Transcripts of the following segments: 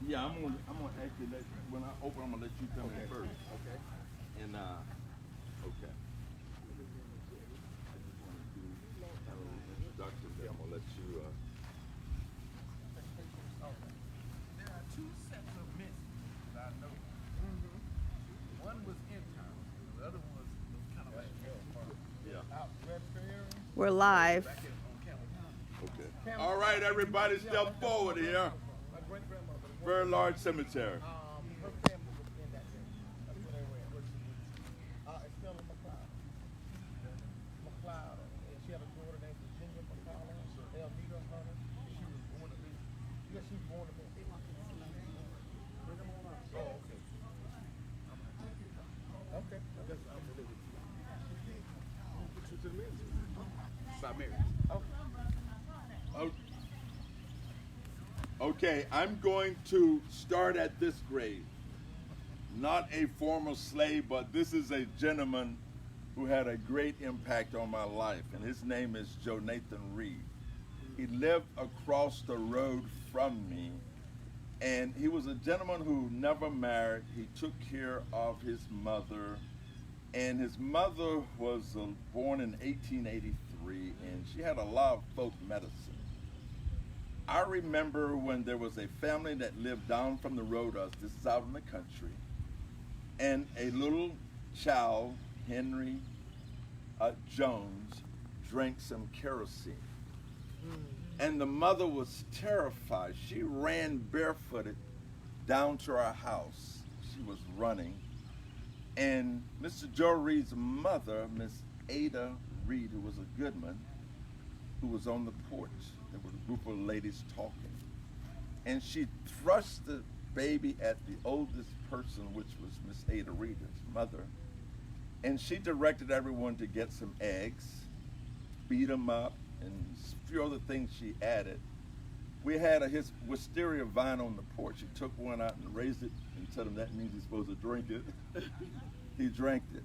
Yeah, I'm gonna actually let when I open, I'm gonna let you come in first. Okay. And okay. I just want to do kind of an introduction. Then I'm gonna let you. There are two sets of missing that I know. One was in town. The other one was kind of like out Redford area. We're live. Back in on Campbell. Okay. All right, everybody, step forward here. My great grandmother. Very large cemetery. Her family was in that area. That's where they were at. It's still in McLeod. McLeod. And she had a daughter named Virginia McCullough. Elmira Hunter. She was born to be. Yeah, she was born to be. Oh, okay. Okay. That's unbelievable. Put you to the ministry. About marriage. Okay. Okay, I'm going to start at this grave. Not a former slave, but this is a gentleman who had a great impact on my life, and his name is Joe Nathan Reed. He lived across the road from me, and he was a gentleman who never married. He took care of his mother, and his mother was born in 1883, and she had a lot of folk medicine. I remember when there was a family that lived down from the road, this is out in the country, and a little child, Henry Jones, drank some kerosene. And the mother was terrified. She ran barefooted down to our house. She was running. And Mr. Joe Reed's mother, Miss Ada Reed, who was a Goodman, who was on the porch. There was a group of ladies talking. And she thrust the baby at the oldest person, which was Miss Ada Reed's mother. And she directed everyone to get some eggs, beat them up, and a few other things she added. We had his wisteria vine on the porch. He took one out and raised it and told him that means he's supposed to drink it. He drank it.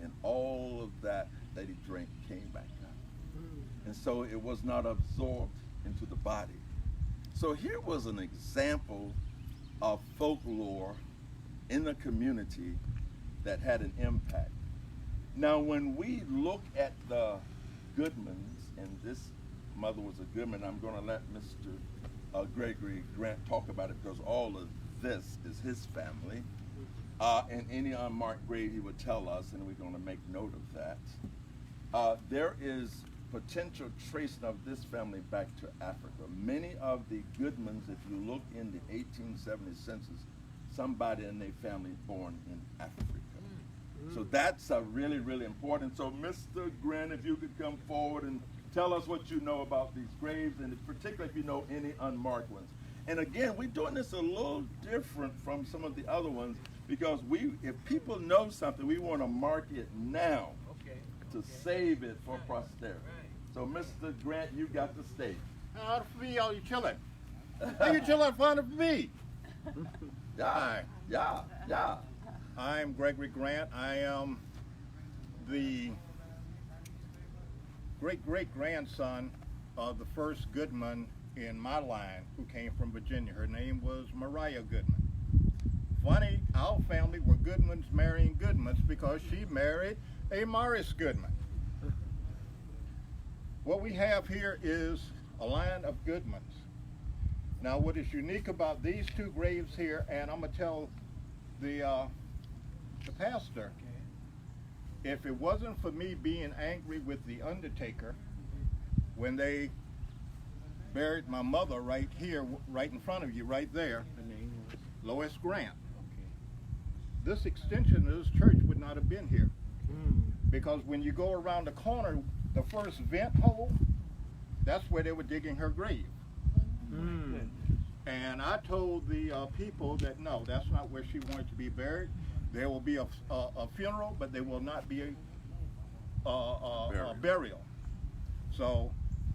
And all of that he drank came back out. And so it was not absorbed into the body. So here was an example of folklore in the community that had an impact. Now, when we look at the Goodmans, and this mother was a Goodman, I'm going to let Mr. Gregory Grant talk about it because all of this is his family. And any unmarked grave he would tell us, and we're going to make note of that. There is potential tracing of this family back to Africa. Many of the Goodmans, if you look in the 1870 census, somebody in their family born in Africa. So that's really, really important. So Mr. Grant, if you could come forward and tell us what you know about these graves, and particularly if you know any unmarked ones. And again, we're doing this a little different from some of the other ones because if people know something, we want to mark it now to save it for posterity. So Mr. Grant, you got the stage. How for me, y'all, you chilling? How you chilling in front of me? Yeah. I'm Gregory Grant. I am the great-great-grandson of the first Goodman in my line who came from Virginia. Her name was Mariah Goodman. Funny, our family were Goodmans marrying Goodmans because she married a Morris Goodman. What we have here is a line of Goodmans. Now, what is unique about these two graves here, and I'm going to tell the pastor, if it wasn't for me being angry with the undertaker when they buried my mother right here, right in front of you, right there, Lois Grant, this extension of this church would not have been here. Because when you go around the corner, the first vent hole, that's where they were digging her grave. And I told the people that no, that's not where she wanted to be buried. There will be a funeral, but there will not be a burial. So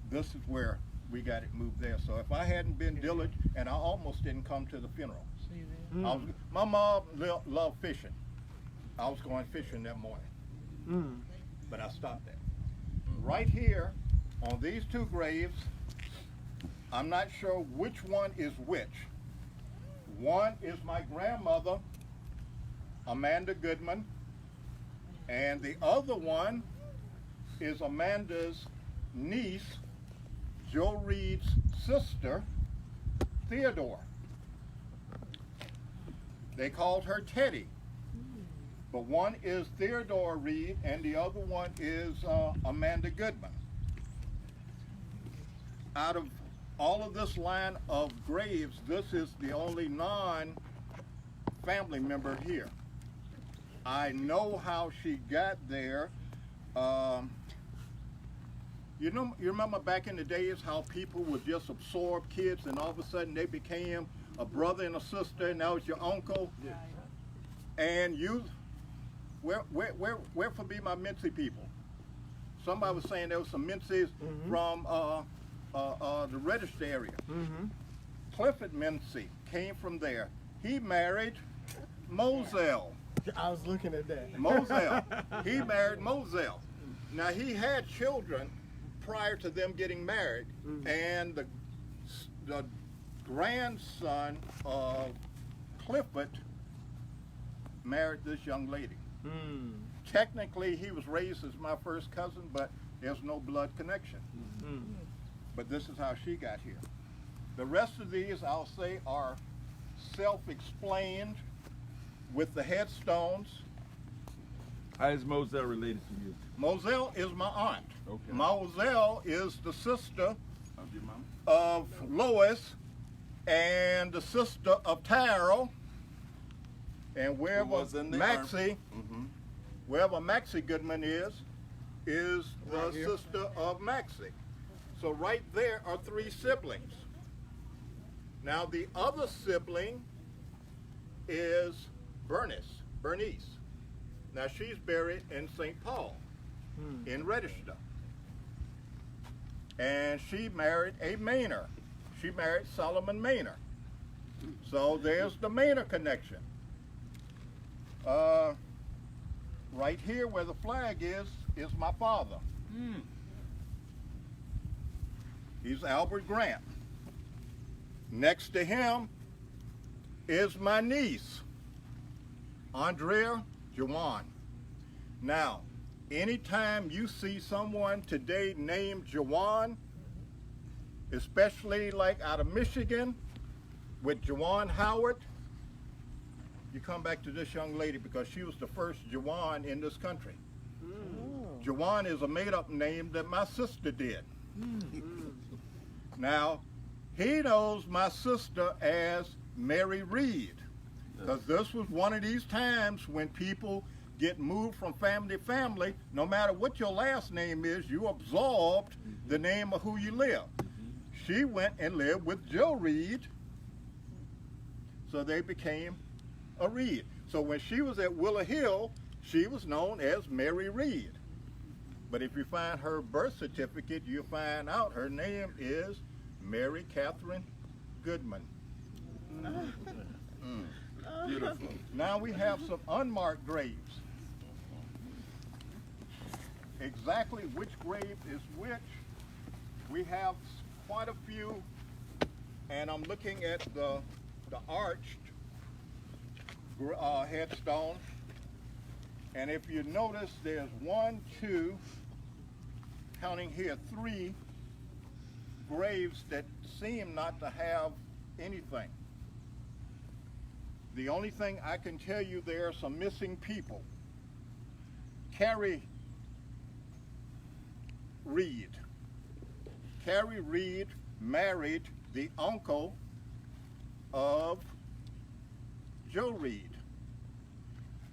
this is where we got it moved there. So if I hadn't been diligent, and I almost didn't come to the funeral. My mom loved fishing. I was going fishing that morning, but I stopped that. Right here on these two graves, I'm not sure which one is which. One is my grandmother, Amanda Goodman, and the other one is Amanda's niece, Joe Reed's sister, Theodore. They called her Teddy. But one is Theodore Reed and the other one is Amanda Goodman. Out of all of this line of graves, this is the only non-family member here. I know how she got there. You remember back in the days how people would just absorb kids and all of a sudden they became a brother and a sister and that was your uncle? Yeah. And you, where for be my Mincy people? Somebody was saying there was some Mincies from the Register area. Clifford Mincy came from there. He married Moselle. I was looking at that. Moselle. He married Moselle. Now he had children prior to them getting married, and the grandson of Clifford married this young lady. Technically, he was raised as my first cousin, but there's no blood connection. But this is how she got here. The rest of these, I'll say, are self-explained with the headstones. How is Moselle related to you? Moselle is my aunt. Okay. Moselle is the sister Of your mom? of Lois and the sister of Tyrell. And wherever was in the Maxie, wherever Maxie Goodman is the Right here. sister of Maxie. So right there are three siblings. Now the other sibling is Bernice. Now she's buried in St. Paul in Register. And she married a Maynor. She married Solomon Maynor. So there's the Maynor connection. Right here where the flag is my father. He's Albert Grant. Next to him is my niece, Andrea Jawan. Now, anytime you see someone today named Jawan, especially like out of Michigan with Jawan Howard, you come back to this young lady because she was the first Jawan in this country. Jawan is a made-up name that my sister did. Now, he knows my sister as Mary Reed, because this was one of these times when people get moved from family to family. No matter what your last name is, you absorbed the name of who you live. She went and lived with Joe Reed, so they became a Reed. So when she was at Willow Hill, she was known as Mary Reed. But if you find her birth certificate, you'll find out her name is Mary Catherine Goodman. Beautiful. Now we have some unmarked graves. Exactly which grave is which, we have quite a few, and I'm looking at the arched headstone, and if you notice, there's 1, 2, counting here 3 graves that seem not to have anything. The only thing I can tell you, there are some missing people. Carrie Reed. Carrie Reed married the uncle of Joe Reed.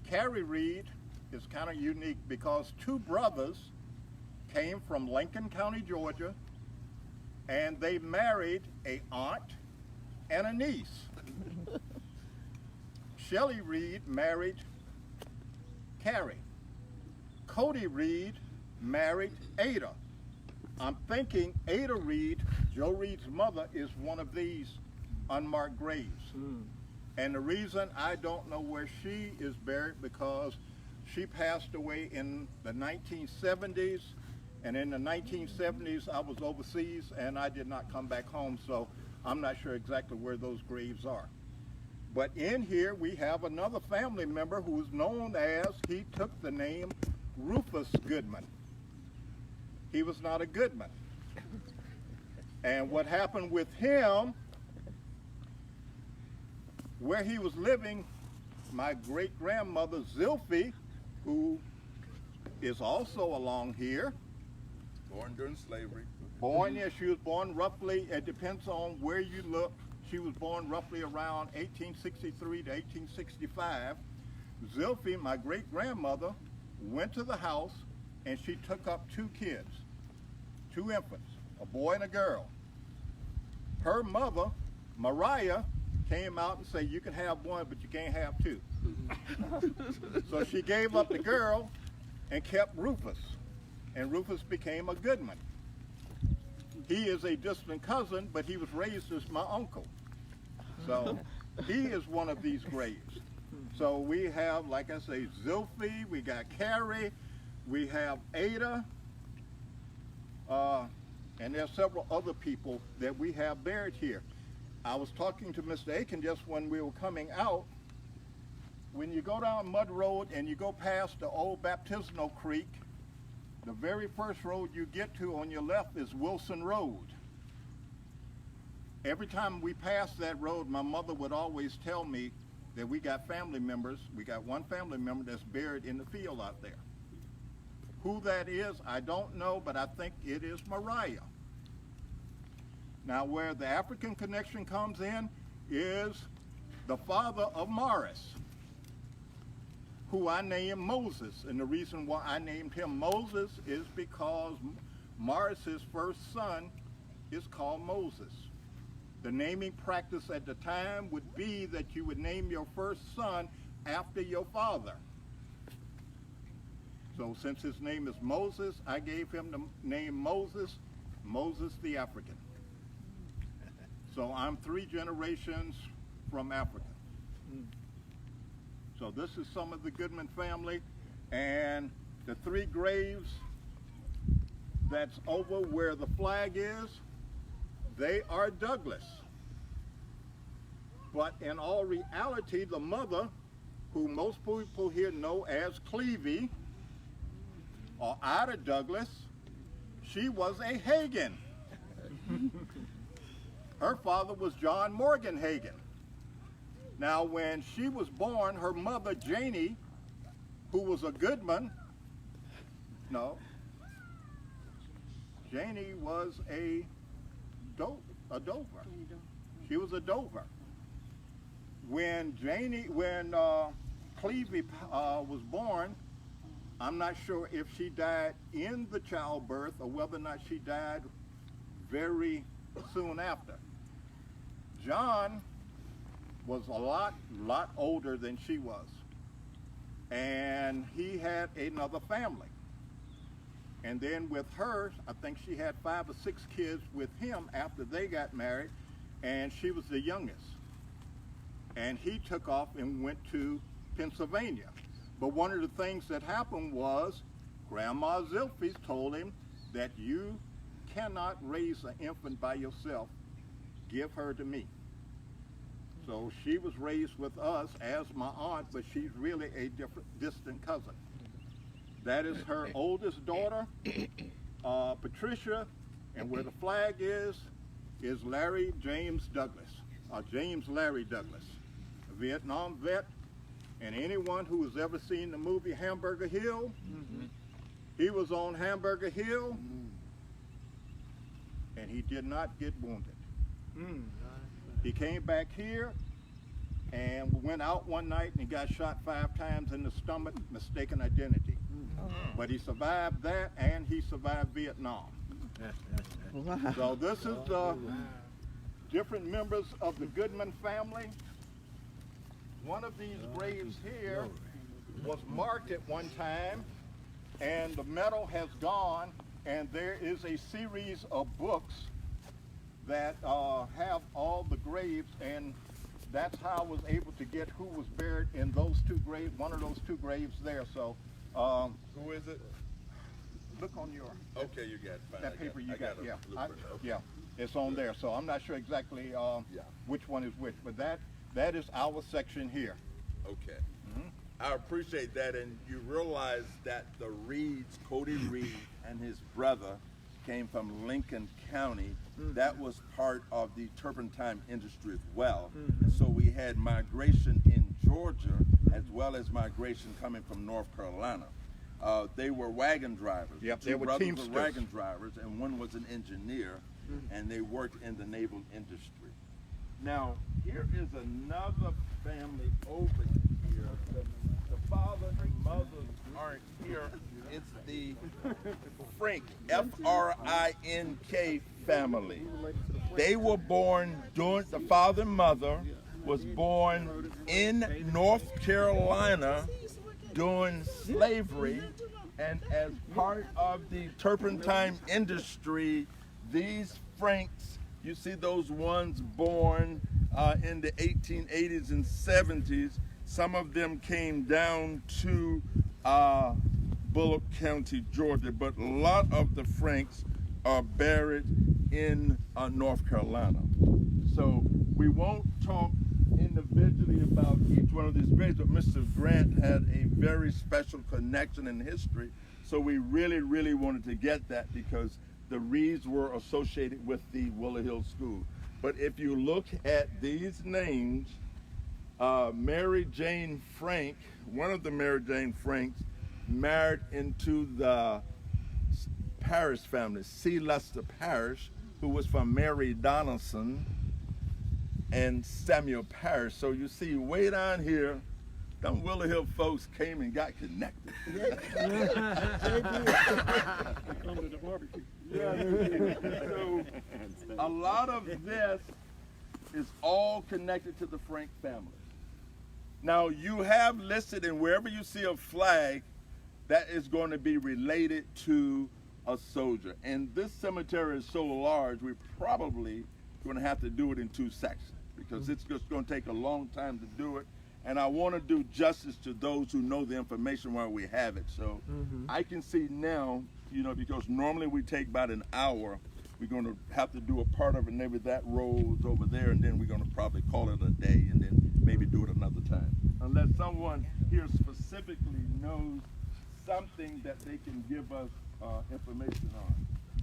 Carrie Reed is kind of unique because 2 brothers came from Lincoln County, Georgia, and they married an aunt and a niece. Shelley Reed married Carrie. Cody Reed married Ada. I'm thinking Ada Reed, Joe Reed's mother, is one of these unmarked graves. And the reason I don't know where she is buried because she passed away in the 1970s, and in the 1970s I was overseas and I did not come back home, so I'm not sure exactly where those graves are. But in here we have another family member who is known as, he took the name Rufus Goodman. He was not a Goodman. And what happened with him, where he was living, my great-grandmother Zilphy, who is also along here. Born during slavery. Born, yes, she was born roughly, it depends on where you look. She was born roughly around 1863 to 1865. Zilphy, my great-grandmother, went to the house and she took up 2 kids, 2 infants, a boy and a girl. Her mother, Mariah, came out and said, you can have 1, but you can't have 2. So she gave up the girl and kept Rufus, and Rufus became a Goodman. He is a distant cousin, but he was raised as my uncle. So he is one of these graves. So we have, like I say, Zilphy, we got Carrie, we have Ada, and there's several other people that we have buried here. I was talking to Mr. Aiken just when we were coming out. When you go down Mud Road and you go past the old baptismal creek, the very first road you get to on your left is Wilson Road. Every time we passed that road, my mother would always tell me that we got family members. We got one family member that's buried in the field out there. Who that is, I don't know, but I think it is Mariah. Now, where the African connection comes in is the father of Morris, who I named Moses. And the reason why I named him Moses is because Morris's first son is called Moses. The naming practice at the time would be that you would name your first son after your father. So since his name is Moses, I gave him the name Moses, Moses the African. So I'm 3 generations from Africa. So this is some of the Goodman family, and the 3 graves that's over where the flag is, they are Douglas. But in all reality, the mother, who most people here know as Clevey, or Ida Douglas, she was a Hagen. Her father was John Morgan Hagen. Now, when she was born, her mother, Janie, who was a Goodman, Janie was a Dover. She was a Dover. When Clevey was born, I'm not sure if she died in the childbirth or whether or not she died very soon after. John was a lot older than she was, and he had another family. And then with her, I think she had 5 or 6 kids with him after they got married, and she was the youngest. And he took off and went to Pennsylvania. But one of the things that happened was Grandma Zilphy told him that you cannot raise an infant by yourself. Give her to me. So she was raised with us as my aunt, but she's really a distant cousin. That is her oldest daughter, Patricia, and where the flag is Larry James Douglas, James Larry Douglas, a Vietnam vet. And anyone who has ever seen the movie Hamburger Hill, he was on Hamburger Hill, and he did not get wounded. He came back here and went out one night and he got shot 5 times in the stomach, mistaken identity. But he survived that, and he survived Vietnam. So this is the different members of the Goodman family. One of these graves here was marked at one time, and the metal has gone, and there is a series of books that have all the graves, and that's how I was able to get who was buried in those 2 graves, one of those 2 graves there. So Who is it? look on your Okay, you got it. Fine. that paper you I got, a yeah. blueprint. Okay. Yeah, it's on there. So I'm not sure exactly which one is which, but That is our section here. Okay. I appreciate that, and you realize that the Reeds, Cody Reed and his brother came from Lincoln County. That was part of the turpentine industry as well. And so we had migration in Georgia as well as migration coming from North Carolina. They were wagon drivers. Yep, Two they were brothers teamsters. were wagon drivers, and one was an engineer, and they worked in the naval industry. Now, here is another family over here. The father and mother aren't here. It's the Frink, F-R-I-N-K family. They were born during, the father and mother was born in North Carolina during slavery, and as part of the turpentine industry, these Franks, you see those ones born in the 1880s and 70s, some of them came down to Bulloch County, Georgia, but a lot of the Franks are buried in North Carolina. So we won't talk individually about each one of these graves, but Mr. Grant had a very special connection in history, so we really, really wanted to get that because the Reeds were associated with the Willow Hill School. But if you look at these names, Mary Jane Frank, one of the Mary Jane Franks, married into the Parrish family, C. Lester Parrish, who was from Mary Donaldson and Samuel Parrish. So you see way down here, them Willow Hill folks came and got connected. So a lot of this is all connected to the Frank family. Now you have listed, and wherever you see a flag, that is going to be related to a soldier. And this cemetery is so large, we're probably going to have to do it in two sections because it's just going to take a long time to do it. And I want to do justice to those who know the information while we have it. So I can see now, you know, because normally we take about an hour, we're going to have to do a part of it, maybe that road's over there, and then we're going to probably call it a day and then maybe do it another time. Unless someone here specifically knows something that they can give us information on.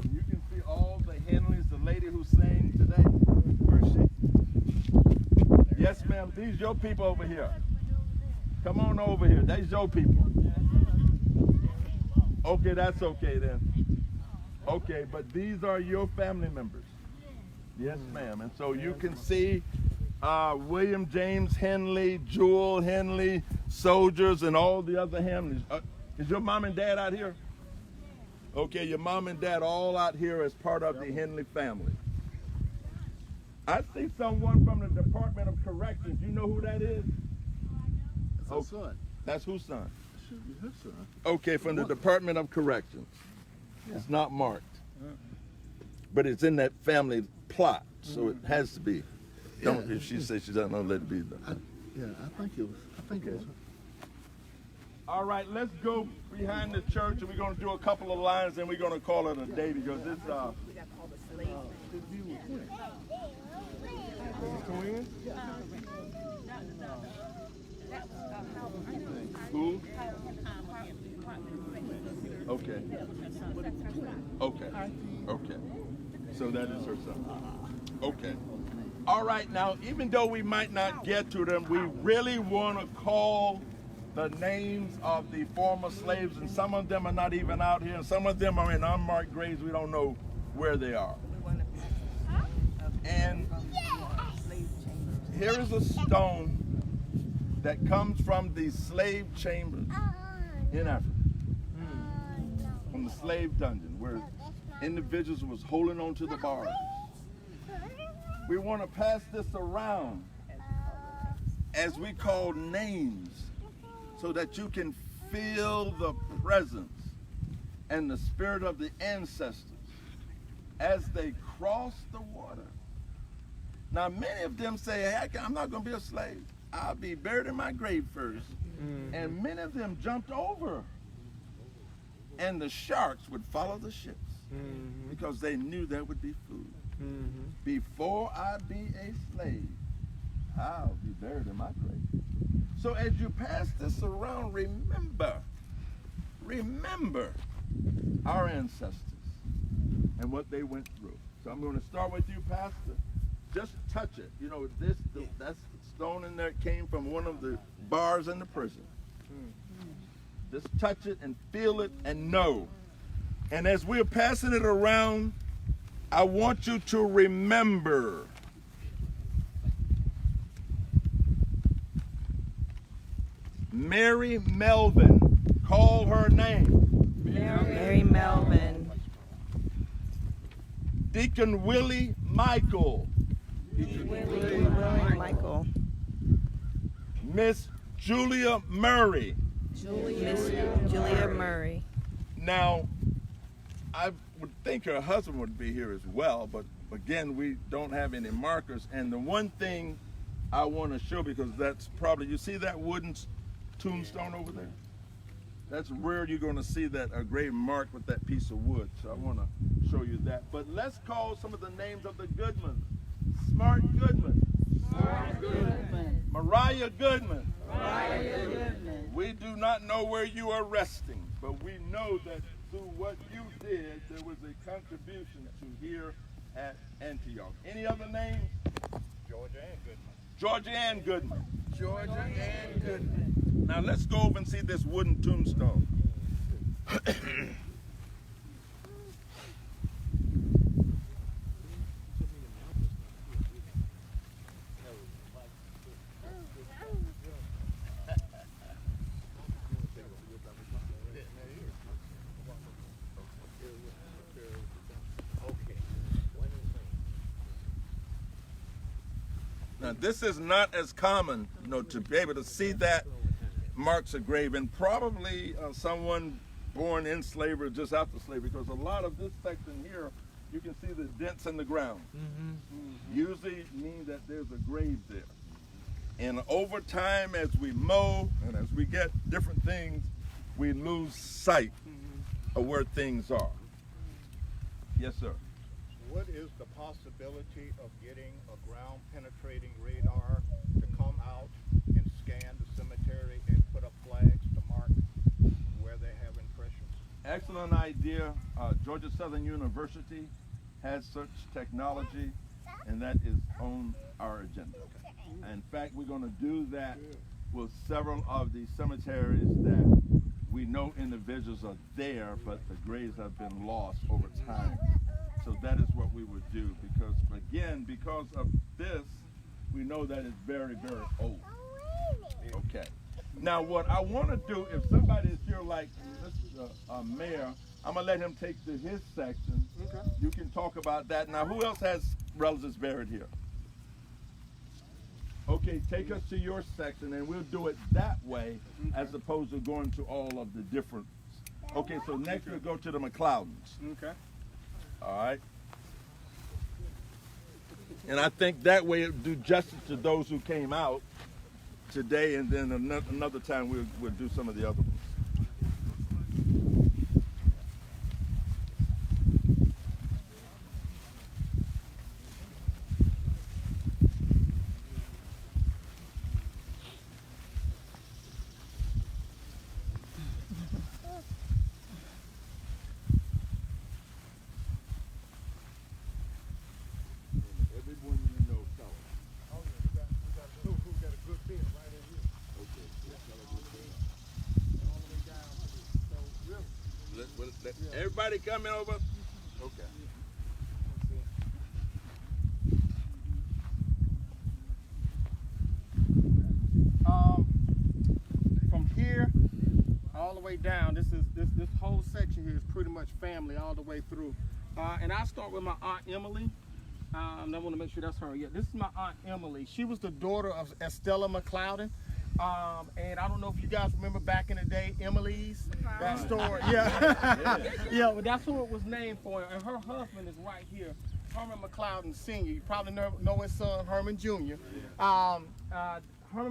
And you can see all the Henleys, the lady who sang today. Where is she? Yes, ma'am. These your people over here. Come on over here. That's your people. Okay, that's okay then. Okay, but these are your family members. Yes, ma'am. And so you can see William James Henley, Jewel Henley, soldiers, and all the other Henleys. Is your mom and dad out here? Okay, your mom and dad all out here as part of the Henley family. I see someone from the Department of Corrections. You know who that is? That's her son. That's whose son? Should be her son. Okay, from the Department of Corrections. It's not marked. But it's in that family plot, so it has to be. Don't, if she says she doesn't know, let it be. Yeah, I think it was. It was her. All right, let's go behind the church, and we're going to do a couple of lines, and we're going to call it a day because it's Who? Okay. Okay. Okay. So that is her son. Okay. All right, now, even though we might not get to them, we really want to call the names of the former slaves, and some of them are not even out here, and some of them are in unmarked graves. We don't know where they are. And here is a stone that comes from the slave chambers in Africa, from the slave dungeon, where individuals was holding on to the bars. We want to pass this around as we call names, so that you can feel the presence and the spirit of the ancestors as they cross the water. Now, many of them say, hey, I'm not going to be a slave. I'll be buried in my grave first. And many of them jumped over. And the sharks would follow the ships because they knew there would be food. Before I be a slave, I'll be buried in my grave. So as you pass this around, remember our ancestors and what they went through. So I'm going to start with you, Pastor. Just touch it. You know, that's stone in there came from one of the bars in the prison. Just touch it and feel it and know. And as we're passing it around, I want you to remember Mary Melvin. Call her name. Mary Melvin. Deacon Willie Michael. Willie Michael. Miss Julia Murray. Miss Julia Murray. Now, I would think her husband would be here as well, but again, we don't have any markers. And the one thing I want to show, because that's probably, you see that wooden tombstone over there? That's rare you're going to see that a grave marked with that piece of wood. So I want to show you that. But let's call some of the names of the Goodmans. Smart Goodman. Smart Goodman. Mariah Goodman. Mariah Goodman. We do not know where you are resting, but we know that through what you did, there was a contribution to here at Antioch. Any other names? Georgia Ann Goodman. Georgia Ann Goodman. Georgia Ann Goodman. Now let's go over and see this wooden tombstone. Now this is not as common, you know, to be able to see that marks a grave, and probably someone born in slavery or just after slavery, because a lot of this section here, you can see the dents in the ground. Usually mean that there's a grave there. And over time, as we mow and as we get different things, we lose sight of where things are. Yes, sir. What is the possibility of getting a ground penetrating radar to come out and scan the cemetery and put up flags to mark where they have impressions? Excellent idea. Georgia Southern University has such technology, and that is on our agenda. In fact, we're going to do that with several of the cemeteries that we know individuals are there, but the graves have been lost over time. So that is what we would do, because again, because of this, we know that it's very, very old. Okay. Now what I want to do, if somebody is here like Mr. Mayor, I'm going to let him take to his section. Okay. You can talk about that. Now who else has relatives buried here? Okay, take us to your section and we'll do it that way, as opposed to going to all of the different. Okay, so next we'll go to the McLeodans. Okay. All right. And I think that way it would do justice to those who came out today, and then another time we'll do some of the other ones. Everybody coming over? Okay. From here all the way down, this whole section here is pretty much family all the way through. And I start with my Aunt Emily. I want to make sure that's her. Yeah, this is my Aunt Emily. She was the daughter of Estella McLeodon. And I don't know if you guys remember back in the day, Emily's, that store. Yeah. Yeah, well, that's who it was named for. And her husband is right here, Herman McLeodon Sr. You probably know his son, Herman Jr. Herman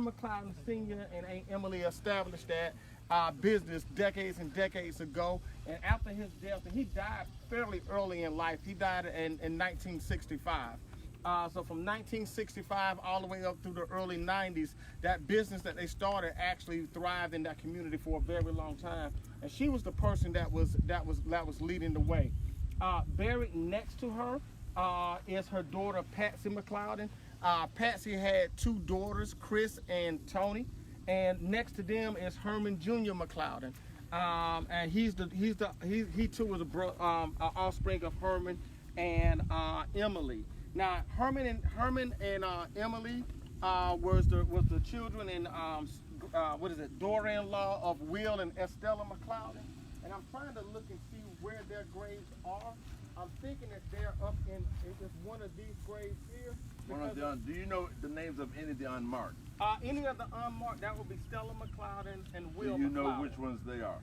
McLeodon Sr. and Aunt Emily established that business decades and decades ago. And after his death, and he died fairly early in life. He died in 1965. So from 1965 all the way up through the early 90s, that business that they started actually thrived in that community for a very long time. And she was the person that was leading the way. Buried next to her is her daughter Patsy McLeod. Patsy had 2 daughters, Chris and Tony, and next to them is Herman Jr. McLeod. And he too was a offspring of Herman and Emily. Now Herman and Emily was the children and daughter-in-law of Will and Estella McLeod. And I'm trying to look and see where their graves are. I'm thinking that they're up in one of these graves here. Do you know the names of any of the unmarked? Any of the unmarked, that would be Stella McLeod and Will Do you know McLeod. which ones they are?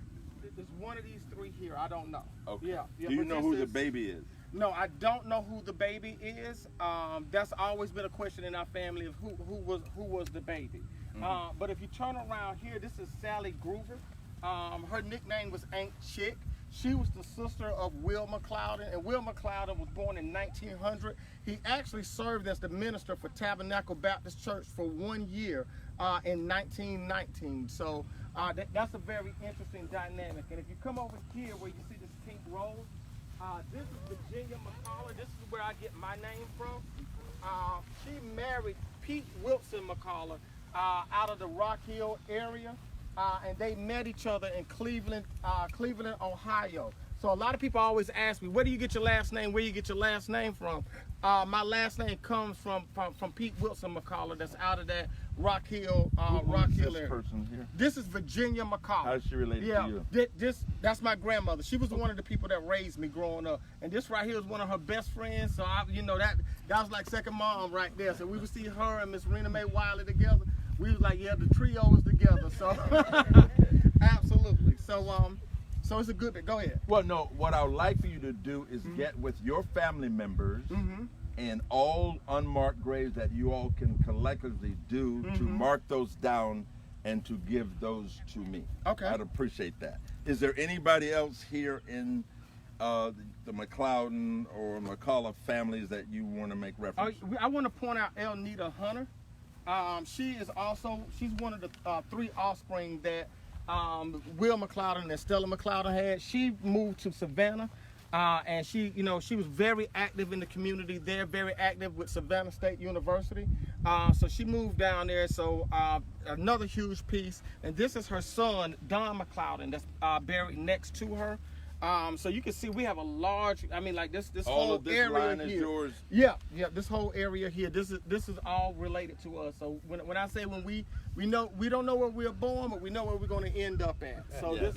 It's one of these 3 here. I don't know. Okay. Yeah, Do you know who the baby is? No, I don't know who the baby is. That's always been a question in our family of who was the baby. Mm-hmm. But if you turn around here, this is Sally Groover. Her nickname was Aunt Chick. She was the sister of Will McLeod, and Will McLeod was born in 1900. He actually served as the minister for Tabernacle Baptist Church for 1 year in 1919. So that's a very interesting dynamic. And if you come over here where you see this pink rose, this is Virginia McCullough. This is where I get my name from. She married Pete Wilson McCullough out of the Rock Hill area. And they met each other in Cleveland, Ohio. So a lot of people always ask me, where do you get your last name? Where you get your last name from? My last name comes from Pete Wilson McCullough. That's out of that Rock Hill area. Person here? This is Virginia McCullough. How's she related to you? That's my grandmother. She was one of the people that raised me growing up. And this right here is one of her best friends. So that was like second mom right there. So we would see her and Miss Rena Mae Wiley together. We was like, yeah, the trio is together. So absolutely. So it's a good bit. Go ahead. Well, no, what I would like for you to do is get with your family members and all unmarked graves that you all can collectively do to mark those down and to give those to me. Okay. I'd appreciate that. Is there anybody else here in the McLeod or McCullough families that you want to make reference to? I want to point out Elnita Hunter. She's one of the 3 offspring that Will McLeod and Stella McLeod had. She moved to Savannah, and she was very active in the community there, very active with Savannah State University. So she moved down there. So another huge piece, and this is her son Don McLeod, and that's buried next to her. So you can see we have a large, this all whole of this area line here. is yours? Yeah, this whole area here. This is all related to us. So when I say when we don't know where we're born, but we know where we're going to end up at. So Yeah.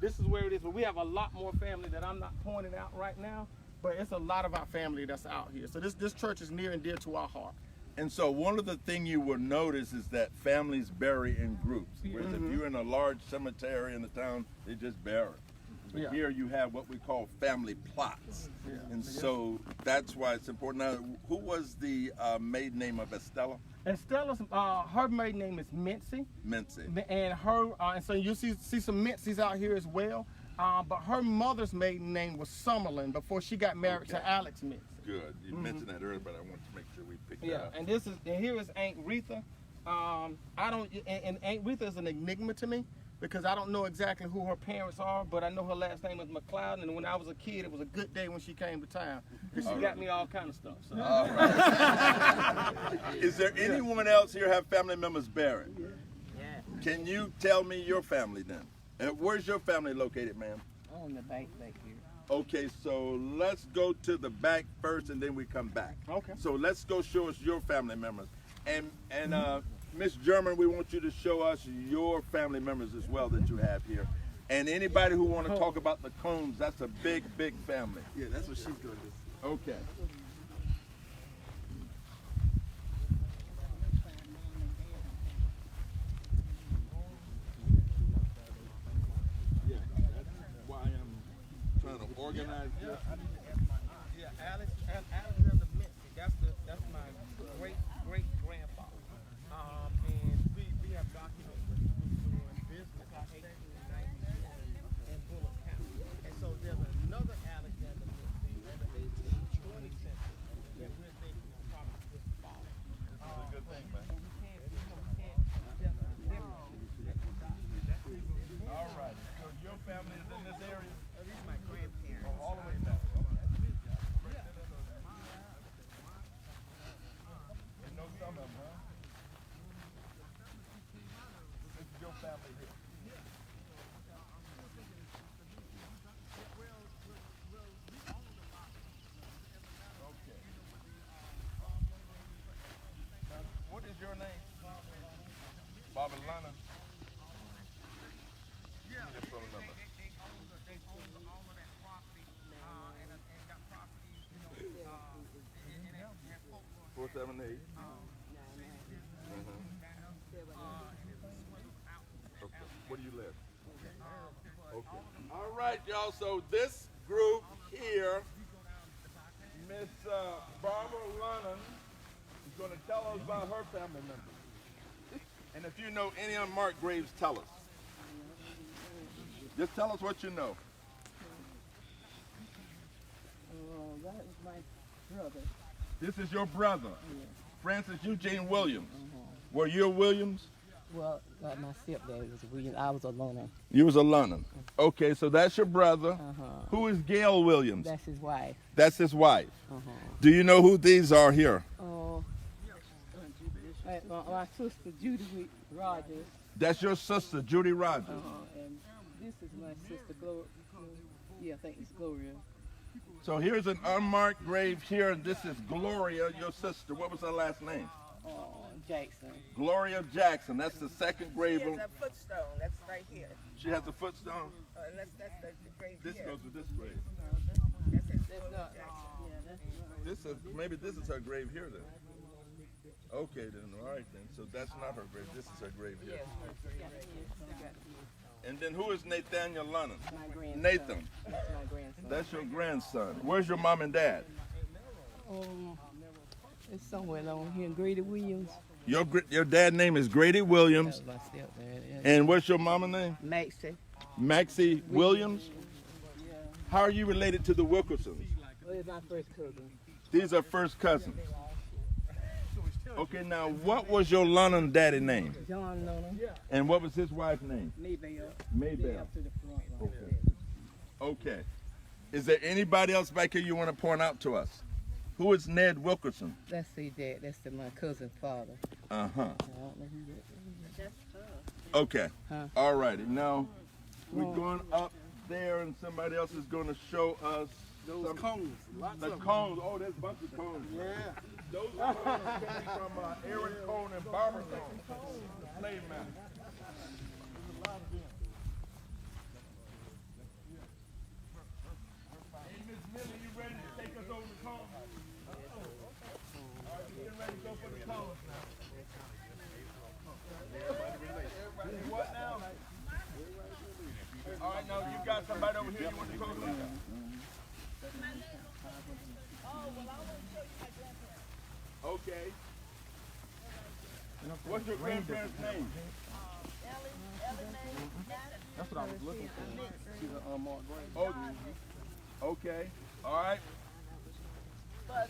this is where it is. But we have a lot more family that I'm not pointing out right now. But it's a lot of our family that's out here. So this church is near and dear to our heart. And so one of the things you will notice is that families bury in groups. Whereas if you're in a large cemetery in the town, they just bury. But Yeah. here you have what we call family plots. Yeah. And so that's why it's important. Now, who was the maiden name of Estella? Estella's her maiden name is Mincy. Mincy. And her and so you see some Mincy's out here as well. But her mother's maiden name was Summerlin before she got married to Alex Mincy. Good. You mentioned that earlier, but I want to make sure we pick that up. And here is Aunt Retha. And Aunt Retha is an enigma to me because I don't know exactly who her parents are, but I know her last name is McLeod, and when I was a kid, it was a good day when she came to town because she got me all kind of stuff. So. All right. Is there anyone else here have family members buried? Yeah. Can you tell me your family then? Where's your family located, ma'am? On the back here. Okay, so let's go to the back first, and then we come back. Okay. So let's go show us your family members, and Miss German, we want you to show us your family members as well that you have here, and anybody who want to talk about the Combs. That's a big family. Yeah, that's what she's going to do. Okay. Yeah, that's why I'm trying to organize this. Yeah, Alexander Mincy. That's my great grandfather. And we have documents that he was doing business in 1890 in Bulloch County. And so there's another Alexander Mincy in the 1820 century that we're thinking is probably Lana? Yeah. Give me the phone number. They own all of that property, and got properties, you know, and have folklore. 478. Okay. Where do you live? Okay. All right, y'all. So this group here, Miss Barbara Lunnan, is going to tell us about her family members. And if you know any unmarked graves, tell us. Just tell us what you know. Oh, that is my brother. This is your brother, Yeah. Francis Eugene Williams. Were you a Williams? Well, my stepdad was a William. I was a loner. You was a Lunnan. Okay, so that's your brother. Who is Gail Williams? That's his wife. That's his wife. Do you know who these are here? Oh, my sister Judy Rogers. That's your sister, Judy Rogers. And this is my sister Gloria. Yeah, I think it's Gloria. So here's an unmarked grave here, and this is Gloria, your sister. What was her last name? Jackson. Gloria Jackson. That's the second grave. She has a footstone. That's right here. She has a footstone. That's the grave This here. goes to this grave. That's his That's not. Yeah, that's not. This is maybe this is her grave here then. Okay then. All right then. So that's not her grave. This is her grave here. And then who is Nathaniel Lunnan? My grandson. Nathan. That's my grandson. That's your grandson. Where's your mom and dad? It's somewhere along here. Grady Williams. Your dad's name is Grady Williams. That's my stepdad. Yeah. And what's your mama's name? Maxie. Maxie Williams. How are you related to the Wilkersons? Well, it's my first cousin. These are first cousins. Okay, now what was your Lunnan daddy name? John Nona. And what was his wife's name? Maybell. Maybell. Up to the front line. Okay. Okay. Is there anybody else back here you want to point out to us? Who is Ned Wilkerson? That's the dad. That's my cousin's father. Uh-huh. I don't know who that is. Okay. Huh? All righty. Now, we're going up there and somebody else is going to show us Those cones. Lots the of them. cones. Oh, there's a bunch of cones. Yeah. Those are cones coming from Aaron Cone and Barbara Cone, the slave master. Hey, Miss Millie, you ready to take us over the cones? All right, we're getting ready to go for the cones now. What now? All right, now you got somebody over here you want to close with? Okay. What's your grandparents' name? That's what I was looking for. She's an unmarked grave. Oh, okay. All right. But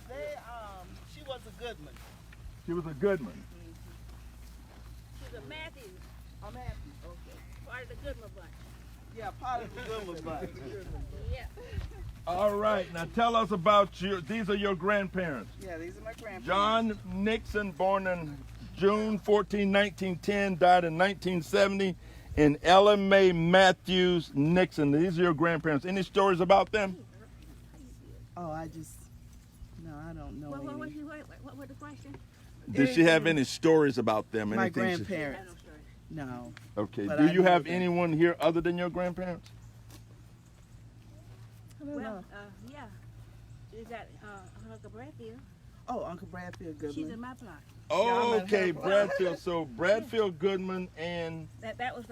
she was a good one. She was a good one. She's a Matthew, I'm happy. Okay. part of the Goodman bunch. Yeah, part of the good one, but Yeah. All right. Now tell us about these are your grandparents. yeah, these are my grandparents. John Nixon, born in June 14, 1910, died in 1970. And Ellen Mae Matthews Nixon. These are your grandparents. Any stories about them? Oh, I don't know What any. was the question? Did she have any stories about them? My Anything she- I grandparents. don't sorry. No. Okay. But Do I you know have them. anyone here other than your grandparents? I don't Well, know. yeah. Is that Uncle Bradfield? Oh, Uncle Bradfield Goodman. She's in my block. Oh, I'm at okay, her block. Bradfield. So Bradfield Goodman and That was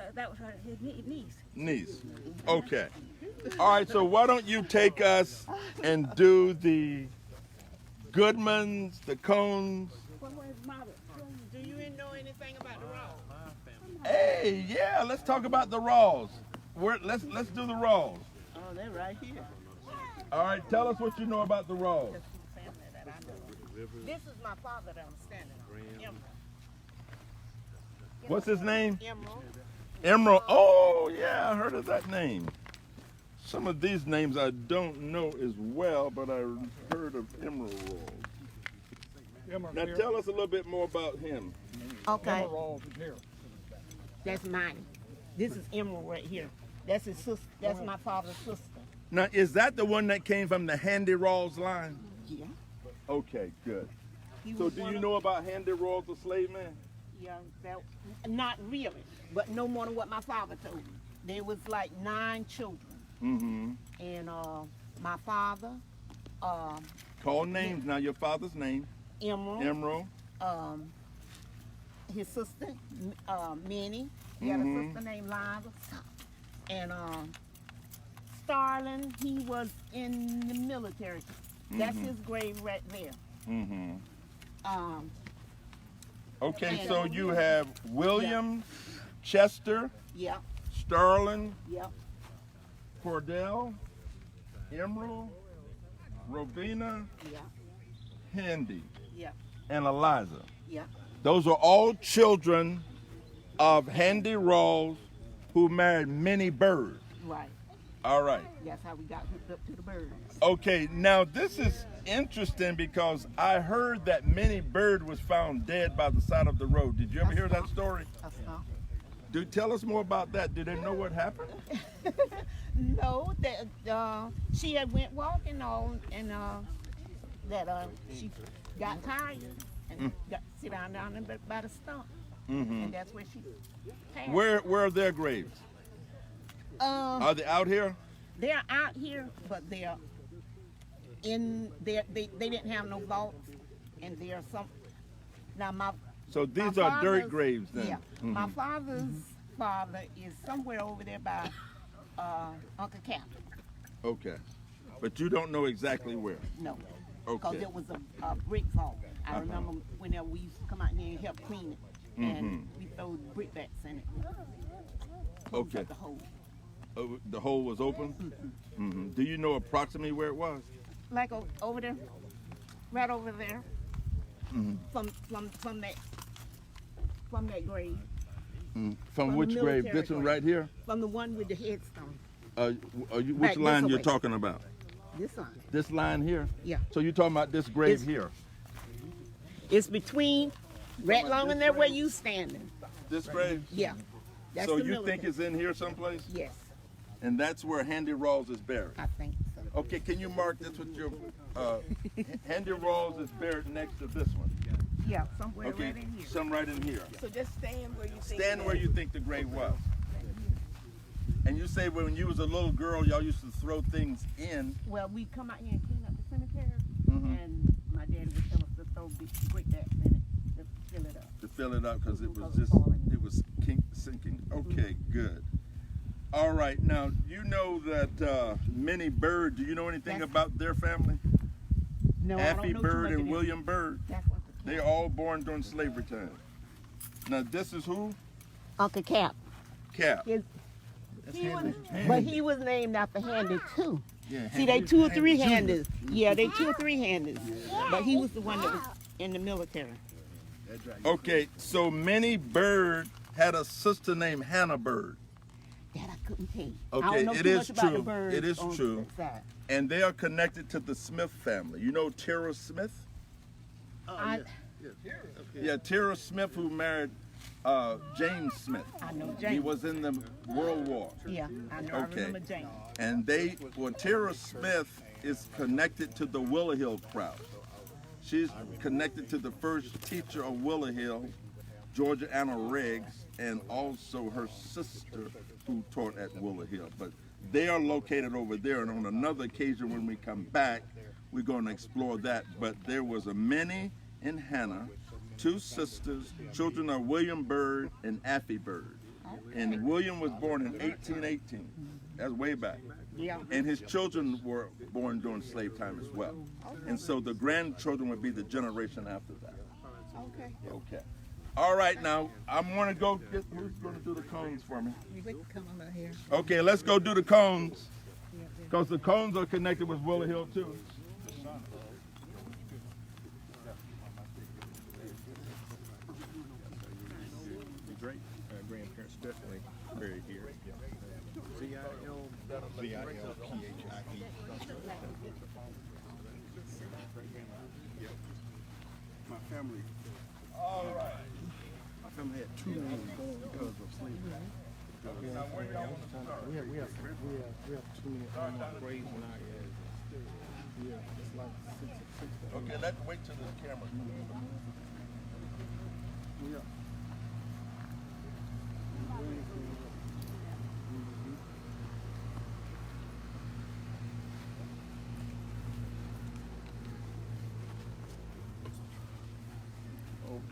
his niece. niece. Okay. All right, so why don't you take us and do the Goodmans, the Cones. What was his mother? Do you know anything about the Raw? Hey, yeah, let's talk about the Raws. Let's do the Raws. Oh, they're right here. All right, tell us what you know about the Raws. That's the family that I know. This is my father that I'm standing on. Emerald. What's his name? Emerald. Emerald. Oh, yeah, I heard of that name. Some of these names I don't know as well, but I heard of Emerald Rawls. Now tell us a little bit more about him. Okay. That's mine. This is Emerald right here. That's his sister. That's my father's sister. Now, is that the one that came from the Handy Rawls line? Yeah. Okay, good. He So was do one you of- know about Handy Rawls, the slave man? Yeah, that, not really, but no more than what my father told me. There was like 9 children, Mm-hmm. and my father, Call names now. Your father's name. Emerald, Emerald. his sister, Minnie. He had a sister named Liza, and Starling. He was in the military. That's his grave right there. Mm-hmm. Um, Okay, And- so you have William, Chester, yeah, Starling, yeah, Cordell, Emerald, Robina, yeah, Handy, yeah, and Eliza. yeah. Those are all children of Handy Rawls who married Minnie Bird. Right. All right. That's how we got hooked up to the birds. Okay, now this is interesting because I heard that Minnie Bird was found dead by the side of the road. Did you ever hear that story? Tell us more about that. Do they know what happened? No, that she had went walking on, and that she got tired and got sit down there by the stump, and that's where she passed. Where are their graves? Are they out here? They're out here, but they're in there. They didn't have no vaults, and there are some. Now So these my are dirt father's- graves then? Yeah, my father's father is somewhere over there by Uncle Cap. Okay. But you don't know exactly where? No, because Okay. it was a brick vault. I remember whenever we used to come out here and help clean it, and we throw brickbats in it. Close Okay. up the hole. The hole was open? Do you know approximately where it was? Like over there, right over there, from that grave, From the which grave? military This one grave. right here? from the one with the headstone. Which Back this line you're way. talking about? This one. This line here? Yeah. So you're talking about this grave It's- here? It's between, right long in there where you standing. This grave? Yeah. That's So the you military. think it's in here someplace? Yes, And that's where Handy Rawls is buried? I think so. Okay, can you mark this with your... Handy Rawls is buried next to this one. Yeah, somewhere Okay, right in here. some right in here. So just stand where you think. Stand where you think the grave was. And you say when you was a little girl, y'all used to throw things in. Well, we come out here and clean up the cemetery, Mhm. and my daddy would tell us to throw big brickbats in it to fill it up. To fill it up because it was Because just, it's falling. it was sinking. Okay, good. All right, now you know that Minnie Bird, do you know anything That's- about their family? No, I Affy don't know too Bird much and of them. William Bird. That's what the They're all born during slavery time. Now this is who? Uncle Cap. Cap. But he was named after Handy too. Yeah, See, they 2 or 3 handers. Yeah, they 2 or 3 handers. But he was the one that was in the military. Okay, so Minnie Bird had a sister named Hannah Bird. That I couldn't tell you. I Okay, don't know it too is much about the true. birds It is on true. that side. And they are connected to the Smith family. You know Tara Smith? Yeah, Tara Smith, who married James Smith. I know He James. was in the World War. Yeah, I know. I Okay. remember James. And Tara Smith is connected to the Willow Hill crowd. She's connected to the first teacher of Willow Hill, Georgia Anna Riggs, and also her sister who taught at Willow Hill. But they are located over there, and on another occasion when we come back, we're going to explore that. But there was a Minnie and Hannah, 2 sisters, children of William Bird and Affy Bird. And William was born in 1818. That's way back. Yeah. And his children were born during slave time as well. And so the grandchildren would be the generation after that. Okay. Okay. All right, now I'm going to go get, who's going to do the cones for me? Come on out here. Okay, let's go do the cones. Because the cones are connected with Willow Hill too. Great grandparents definitely buried here. V-I-L-P-H-I-E. My family. All right. My family had 2 names because of slavery. Now where y'all want to start? We have too many unmarked graves in our area. Yeah, it's like six. Okay, let's wait till the camera. Yeah.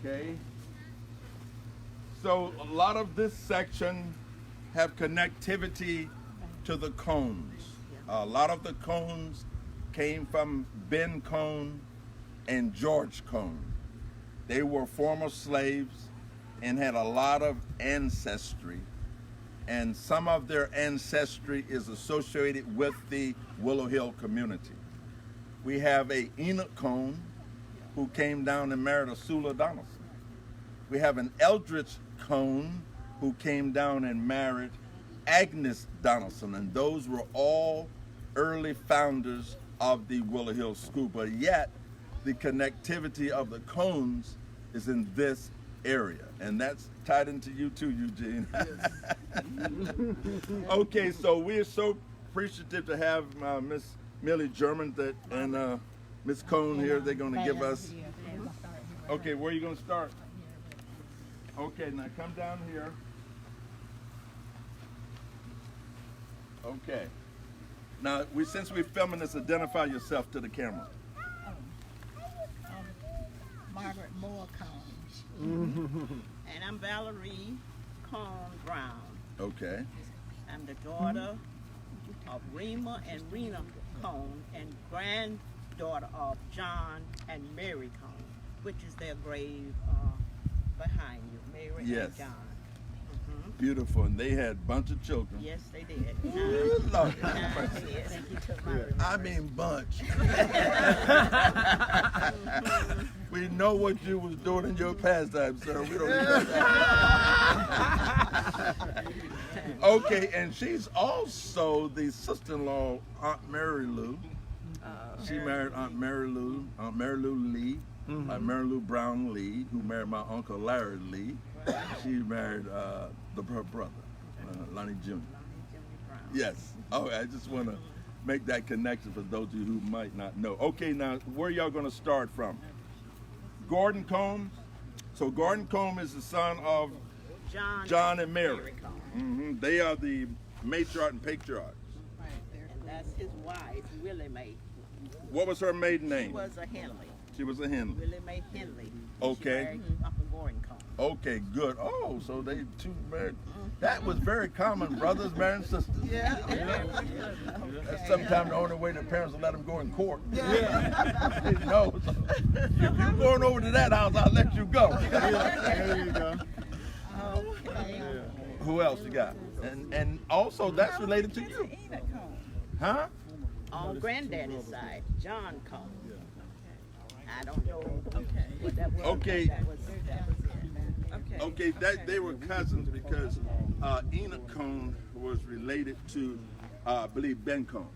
Okay. So a lot of this section have connectivity to the Cones. A lot of the Cones came from Ben Cone and George Cone. They were former slaves and had a lot of ancestry, and some of their ancestry is associated with the Willow Hill community. We have a Enoch Cone who came down and married a Sula Donaldson. We have an Eldridge Cone who came down and married Agnes Donaldson, and those were all early founders of the Willow Hill School, but yet the connectivity of the Cones is in this area, and that's tied into you too, Eugene. Okay, so we're so appreciative to have Miss Millie German and Miss Cone here. They're going to give us. Okay, where are you going to start? Okay, now come down here. Okay. Now, since we're filming this, identify yourself to the camera. Margaret Moore Cone. And I'm Valerie Cone Brown. Okay. I'm the daughter of Rima and Rena Cone and granddaughter of John and Mary Cone, which is their grave behind you, Mary and John. Beautiful, and they had a bunch of children. Yes, they did. Lord, Yes. I mean bunch. We know what you was doing in your pastime, sir. We don't need that. Okay, and she's also the sister-in-law, Aunt Mary Lou. She married Aunt Mary Lou Lee, Mary Lou Brown Lee, who married my Uncle Larry Lee. She married her brother, Lonnie Jr. Yes. Oh, I just want to make that connection for those of you who might not know. Okay, now where y'all going to start from? Gordon Cone. So Gordon Cone is the son of John and Mary. They are the matriarch and patriarchs. And that's his wife, Willie Mae. What was her maiden name? She was a Henley. She was a Henley. Willie Mae Henley. Okay. She married Uncle Gordon Cone. Okay, good. Oh, so they two married. That was very common, brothers marrying sisters. Yeah. That's sometimes the only way the parents will let them go in court. No, so if you're going over to that house, I'll let you go. There you go. Okay. Who else you got? And also that's related to you. Huh? On granddaddy's side, John Cone. I don't know what that was. Okay. That was it. Okay, that they were cousins because Enoch Cone was related to, I believe, Ben Cone.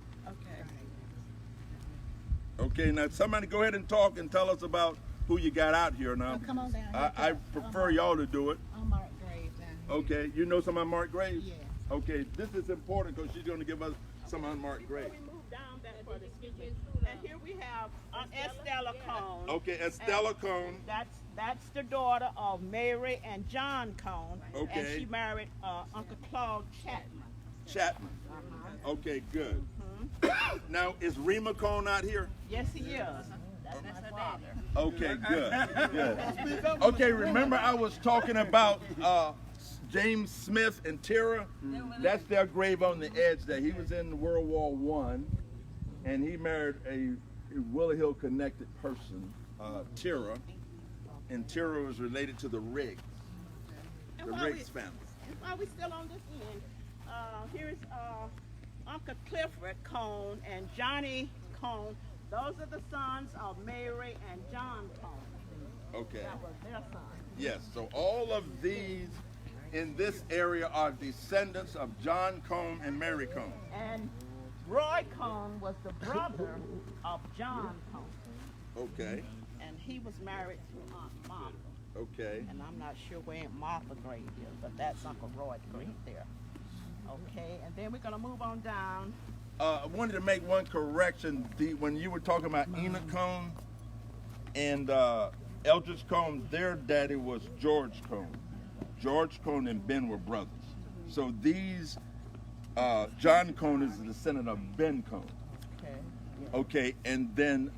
Okay, now somebody go ahead and talk and tell us about who you got out here now. Come on down. I prefer y'all to do it. Unmarked grave down here. Okay, you know some unmarked graves? Yeah. Okay, this is important because she's going to give us some unmarked graves. We move down that further, excuse me. And here we have Estella Cone. Okay, Estella Cone. That's the daughter of Mary and John Cone. Okay. And she married Uncle Claude Chapman. Chapman. Okay, good. Now, is Rima Cone out here? Yes, he is. That's her father. Okay, good. Good. Okay, remember I was talking about James Smith and Tara? That's their grave on the edge there. He was in World War I, and he married a Willow Hill connected person, Tara, and Tara was related to the Riggs, the Riggs family. While we still on this end, here is Uncle Clifford Cone and Johnny Cone. Those are the sons of Mary and John Cone. Okay. That was their son. Yes, so all of these in this area are descendants of John Cone and Mary Cone. And Roy Cone was the brother of John Cone. Okay, And he was married to Aunt Martha. okay. And I'm not sure where Aunt Martha's grave is, but that's Uncle Roy's grave there. Okay, and then we're going to move on down. I wanted to make one correction. When you were talking about Enoch Cone and Eldridge Cone, their daddy was George Cone. George Cone and Ben were brothers. So these, John Cone is a descendant of Ben Cone. Okay. Okay, and then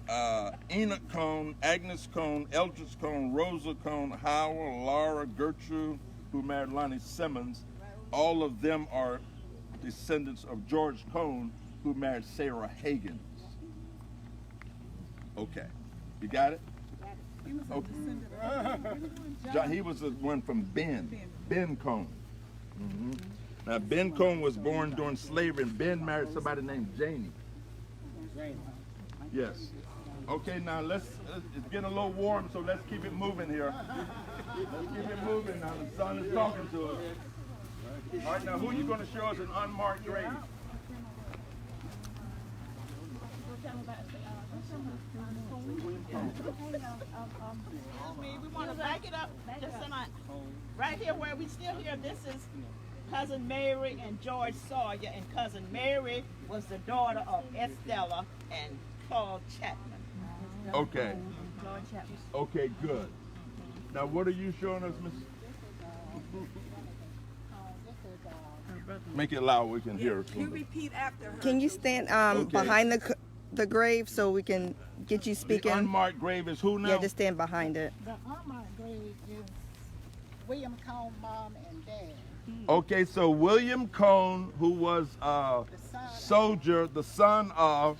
Enoch Cone, Agnes Cone, Eldridge Cone, Rosa Cone, Howard, Laura, Gertrude, who married Lonnie Simmons. All of them are descendants of George Cone, who married Sarah Higgins. Okay, you got it? Okay. He was the one from Ben Cone. Now, Ben Cone was born during slavery, and Ben married somebody named Janie. Yes. Okay, now it's getting a little warm, so let's keep it moving here. Let's keep it moving now. The sun is talking to us. All right, now who are you going to show us an unmarked grave? We want to back it up just a minute. Right here where we still here, this is Cousin Mary and George Sawyer, and Cousin Mary was the daughter of Estella and Claude Chapman. Okay. Okay, good. Now, what are you showing us, Miss? Make it loud, we can hear it. You repeat after her. Can you stand behind the grave so we can get you speaking? The unmarked grave is who now? Yeah, just stand behind it. The unmarked grave is William Cone, mom and dad. Okay, so William Cone, who was a soldier, the son of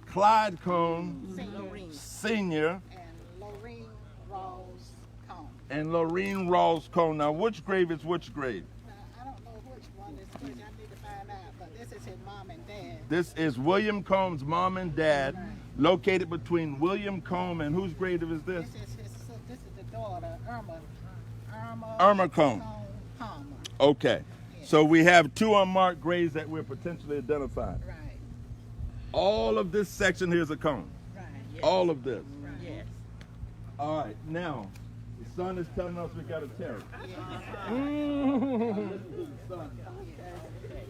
Clyde Cone, Senior, and Lorraine Rawls Cone. And Lorraine Rawls Cone. Now, which grave is which grave? I don't know which one is which. I need to find out, but this is his mom and dad. This is William Cone's mom and dad, located between William Cone and whose grave is this? This is the daughter, Irma Cone. Palmer. Okay. Yes. So we have two unmarked graves that we're potentially identifying. Right. All of this section here is a cone. Right. Yes. All of this. Right. Yes. All right. Now, the sun is telling us we got to tear it.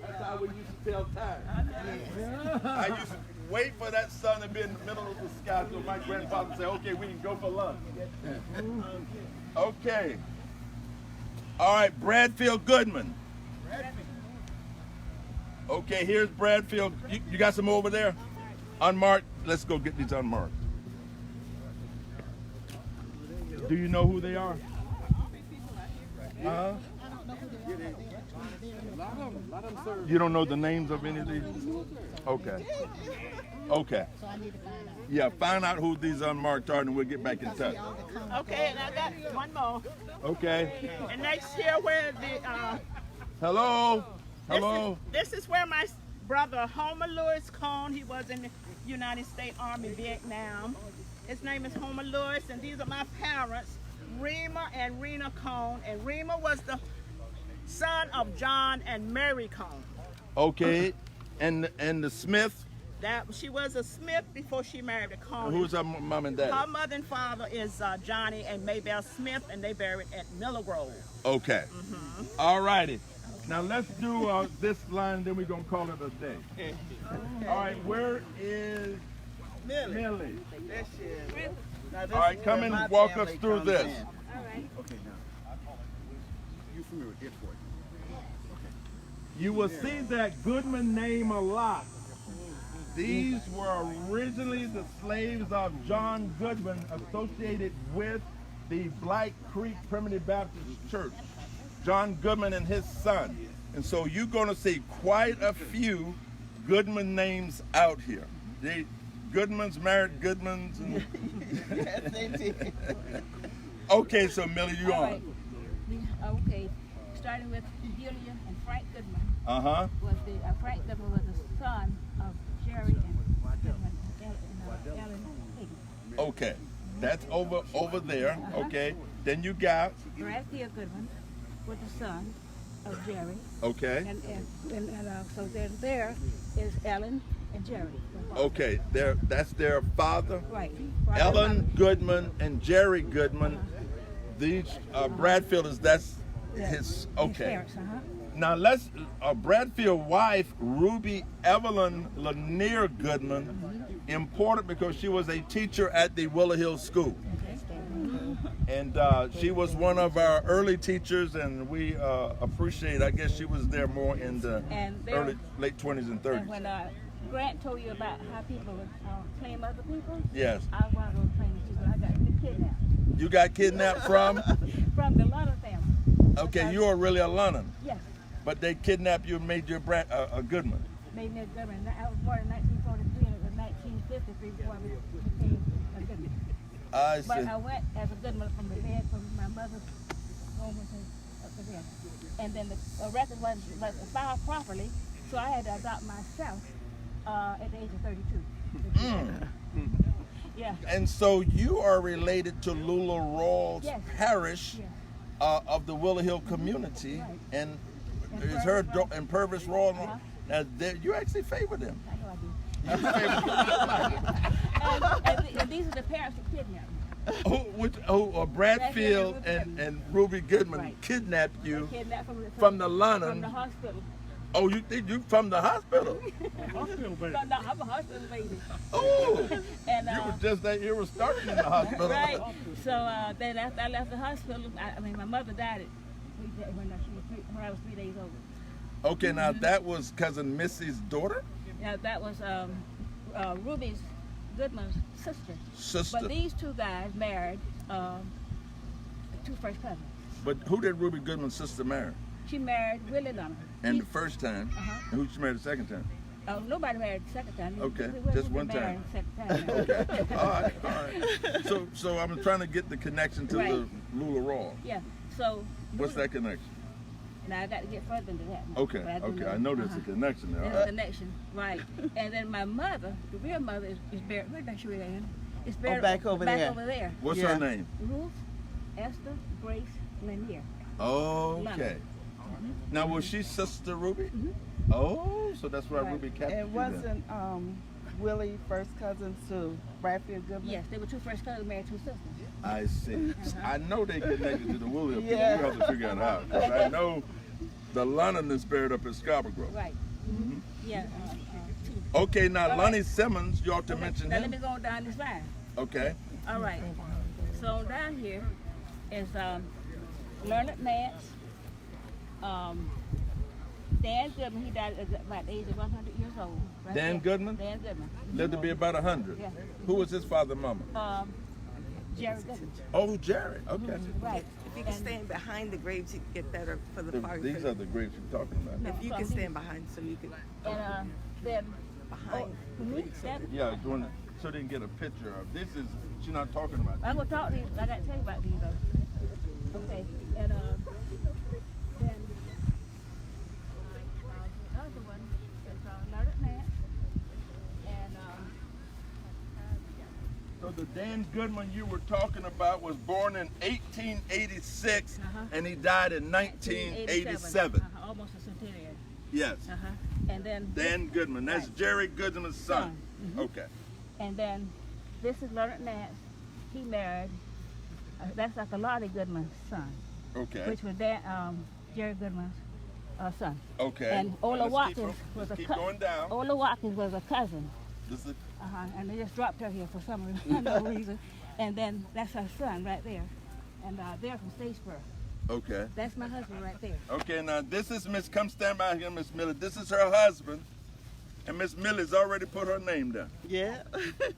That's how we used to tell time. I used to wait for that sun to be in the middle of the sky so my grandfather would say, okay, we can go for lunch. Okay. All right, Bradfield Goodman. Okay, here's Bradfield. You got some over there? Unmarked? Let's go get these unmarked. Do you know who they are? Huh? You don't know the names of any of these? Okay. Okay. Yeah, find out who these unmarked are and we'll get back in touch. Okay, and I got one more. Okay. And next here where the Hello? Hello? This is where my brother Homer Lewis Cone, he was in the United States Army Vietnam. His name is Homer Lewis, and these are my parents, Rema and Rena Cone. And Rema was the son of John and Mary Cone. Okay. And the Smith? She was a Smith before she married a Cone. Who's her mom and dad? Her mother and father is Johnny and Maybelle Smith, and they buried at Miller Grove. Okay. All righty. Now let's do this line, then we're going to call it a day. Okay. All right, where is Millie? There she is. Now, All right, come and walk us through this. All right. Okay, now, you familiar with Detroit? You will see that Goodman name a lot. These were originally the slaves of John Goodman associated with the Black Creek Primitive Baptist Church. John Goodman and his son. And so you're going to see quite a few Goodman names out here. Goodmans married Goodmans. And Yes, they did. Okay, so Millie, you on. Okay, starting with Julia and Frank Goodman. Uh-huh. Frank Goodman was the son of Jerry and Goodman and Ellen Higgins. Okay, that's over there. Okay, then you got. Bradfield Goodman was the son of Jerry. Okay. And so then there is Ellen and Jerry. Okay, that's their father. Right. Ellen Goodman and Jerry Goodman. These Bradfield that's his. Okay. His parents, Now let's Bradfield's wife Ruby Evelyn Lanier Goodman, important because she was a teacher at the Willow Hill School. And she was one of our early teachers, and we appreciate. I guess she was there more in the late 20s and 30s. And when Grant told you about how people would claim other people. Yes. I was one of those claiming people. I got kidnapped. You got kidnapped from? From the London family. Okay, you are really a London. Yes. But they kidnapped you and made you a Goodman. Made me a Goodman. I was born in 1943 and it was 1953 before I became a Goodman. I see. But I went as a Goodman from the bed from my mother's home up to there. And then the record wasn't filed properly, so I had to adopt myself at the age of 32. Yeah. And so you are related to Lula Rawls Yes. Parish Yes. of the Willow Hill community, Right. and And is her Purvis and Purvis Rawls. Uh-huh. Now, you actually favor them. I know I do. and these are the parents that kidnapped me. Bradfield and Ruby Goodman Right. kidnapped you They kidnapped from the London. From the hospital. Oh, you think you from the hospital? Hospital baby. No, I'm a hospital baby. Oh, And, you were just that you were starting in the hospital. Right. So then after I left the hospital, my mother died when I was 3 days old. Okay, now that was cousin Missy's daughter. Yeah, that was Ruby's Goodman's sister. Sister. But these two guys married two first cousins. But who did Ruby Goodman's sister marry? She married Willie Lunner. And the first time. Uh-huh. And who she married the second time? Nobody married the second time. Okay, We just were one married time. the second time. Okay. All right. So I'm trying to get the connection to Right. the Lula Raw. Yeah. So. What's that connection? Now I got to get further into that. Now, Okay. but Okay. I know there's a connection there. There's All a right. connection, right? And then my mother, the real mother, is buried. Where's that Shirley Ann? It's buried back over there. Back over there. What's Yeah. her name? Ruth Esther Grace Lanier. Okay. Now was she Sister Ruby? Oh, so that's why Right. Ruby captured And you then. wasn't Willie first cousins to Bradfield Goodman? Yes, they were two first cousins married two sisters. I see. I know they connected to the Willow. Yeah. We have to figure it out. 'Cause I know the London is buried up in Scarborough. Right. Yeah. Two. Okay, now All Lonnie right. Simmons, you ought to Okay, mention now him. let me go down this line. Okay. All right. So down here is Leonard Nance, Dan Goodman. He died at about the age of 100 years old. Right Dan there. Goodman? Dan Goodman. Lived to be about 100. Yeah. Who was his father and mama? Jerry Goodman. Oh, Jerry. Okay. Right. If you can stand behind the graves, you can get better for the park. These are the grapes you're talking about. No, If you so can he- stand behind, so you can And then behind. that, Yeah, so they can get a picture of. This is, she's not talking about. I'm gonna talk to you. I gotta tell you about these though. Okay. And then the other one is Leonard Nance. And So the Dan Goodman you were talking about was born in 1886 and he died in 1987. Almost a centenarian. Yes. And then Dan Goodman. That's Right. Jerry Goodman's son. Okay. And then this is Leonard Nance. He married. That's like a Lottie Goodman's son, Okay. which was Jerry Goodman's son. Okay. And Ola Let's Watkins keep, was let's a keep going down. Ola Watkins was a cousin. This is, And they just dropped her here for some no reason. And then that's her son right there. And they're from Statesboro. okay. That's my husband right there. Okay, now this is Miss, come stand by here, Miss Miller. This is her husband. And Miss Miller's already put her name down. Yeah.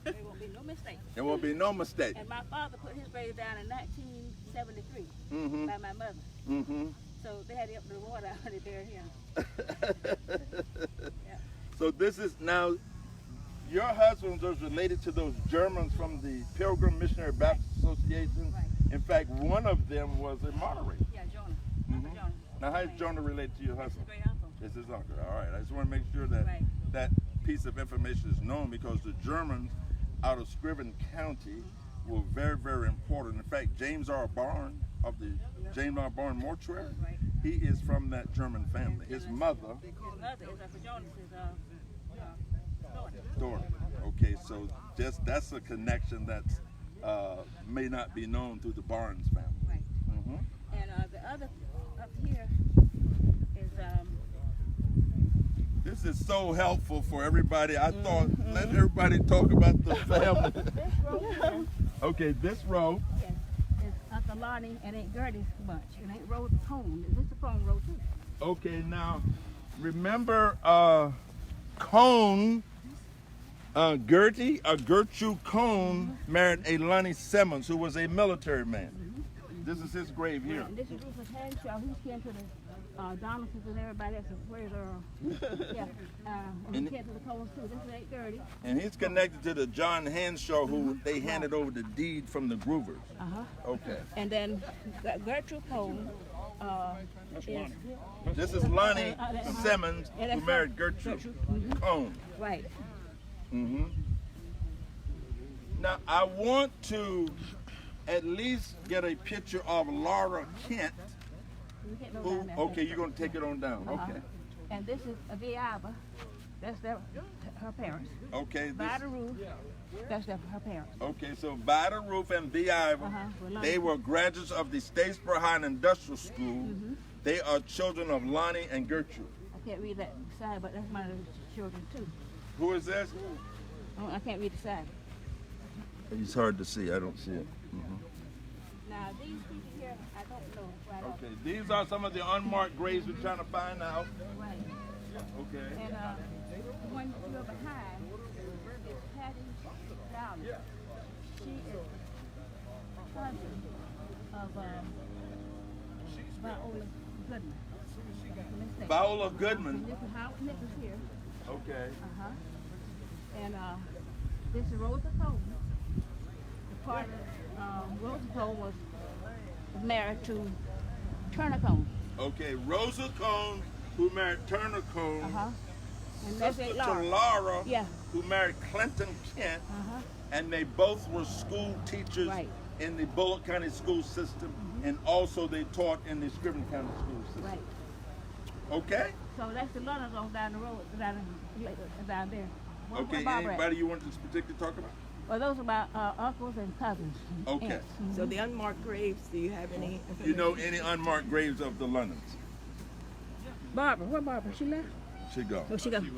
There won't be no mistake. There won't be no mistake. And my father put his grave down in 1973 Mm-hmm. by my mother. Mm-hmm. So they had to up the water out of there him. So this is now, your husband was related to those Germans from the Pilgrim Missionary Baptist Association. Right. In fact, one of them was a moderator. Yeah, Jonah. Uncle Jonah. Now, how is Jonah related to your That's his husband? great uncle. It's his uncle. All right. I just want to make sure that Right. that piece of information is known, because the Germans out of Scriven County were very, very important. In fact, James R. Barn of the James R. Barn Mortuary, Right. he is from that German family. His mother, His mother is Uncle Jonah's daughter. daughter. Okay, so just that's a connection that's may not be known through the Barnes family. Right. Mm-hmm. And the other up here is This is so helpful for everybody. I thought let everybody talk about the family. this row here. Okay, this row. Yes, it's Uncle Lonnie and Aunt Gertie's bunch. And Aunt Rose Cone. This is the Cone row too. Okay, now remember Cone Gertrude Cone married a Lonnie Simmons, who was a military man. This is his grave here. And this is Rufus Henshaw. He came to the Donaldsons and everybody else. Where's Earl? Yeah. And he came to the Coles too. This is 830. And he's connected to the John Henshaw, who they handed over the deed from the Groovers. Okay. And then Gertrude Cone. This is Lonnie Simmons, who married Gertrude Cone. Right. Now, I want to at least get a picture of Laura Kent. Who, okay, you're going to take it on down. Okay. And this is a Viava. That's her parents. Okay. Vida Ruth. That's her parents. Okay, so Vida Ruth and Viava, they were graduates of the Statesboro High and Industrial School. They are children of Lonnie and Gertrude. I can't read that side, but that's my children too. Who is this? Oh, I can't read the side. It's hard to see. I don't see it. Now, these people here, I don't know. Right off. Okay, these are some of the unmarked graves we're trying to find out. Right. Okay. And the one you're behind is Patty Downer. She is cousin of Viola Goodman. Viola Goodman. This is Howard Nichols here. Okay. And this is Rosa Cole. The part of Rosa Cole was married to Turner Cone. Okay, Rosa Cone, who married Turner Cone. And that's Sister Laura. to Laura, Yeah. who married Clinton Kent. And they both were school teachers in the Bulloch County school system, and also they taught in the Scrivener County school system. Right. Okay? So that's the Londons on down the road, down there. Okay, anybody you want to particularly talk about? Well, those are my uncles and cousins. Okay. Aunts. So the unmarked graves, do you have any information? You know any unmarked graves of the Londons? Barbara, where Barbara? She left? She gone. Oh, she gone.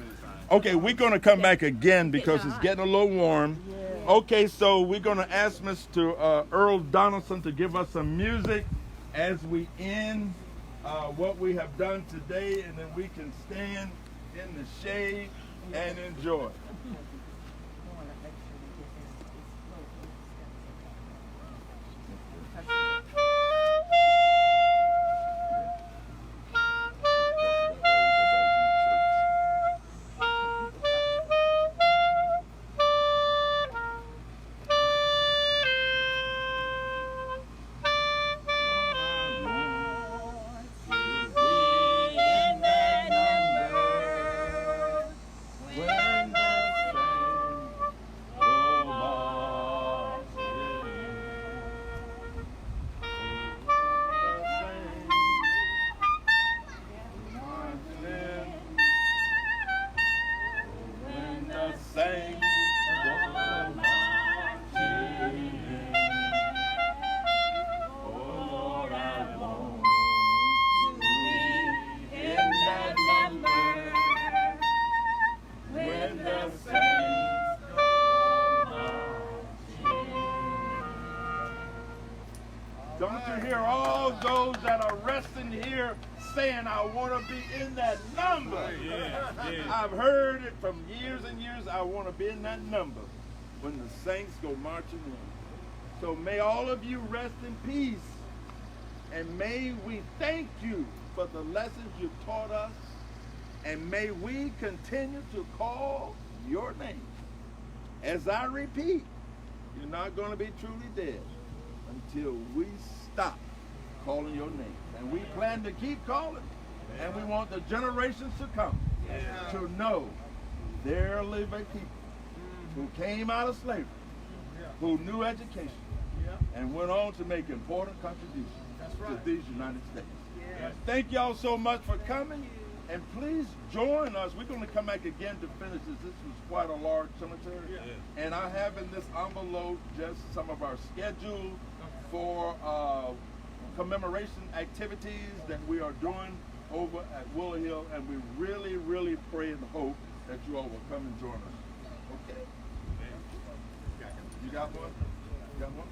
Okay, we're going to come back again because it's getting a little warm. Okay, so we're going to ask Mr. Earl Donaldson to give us some music as we end what we have done today, and then we can stand in the shade and enjoy. Don't you hear all those that are resting here saying, I want to be in that number? I've heard it from years and years. I want to be in that number when the saints go marching in. So may all of you rest in peace. And may we thank you for the lessons you taught us. And may we continue to call your name. As I repeat, you're not going to be truly dead until we stop calling your name. And we plan to keep calling. And we want the generations to come to know there live a people who came out of slavery, who knew education, and went on to make important contributions to these United States. Thank y'all so much for coming. And please join us. We're going to come back again to finish this. This was quite a large cemetery. And I have in this envelope just some of our schedule for commemoration activities that we are doing over at Willow Hill. And we really, really pray and hope that you all will come and join us. Okay? You got one? You got one?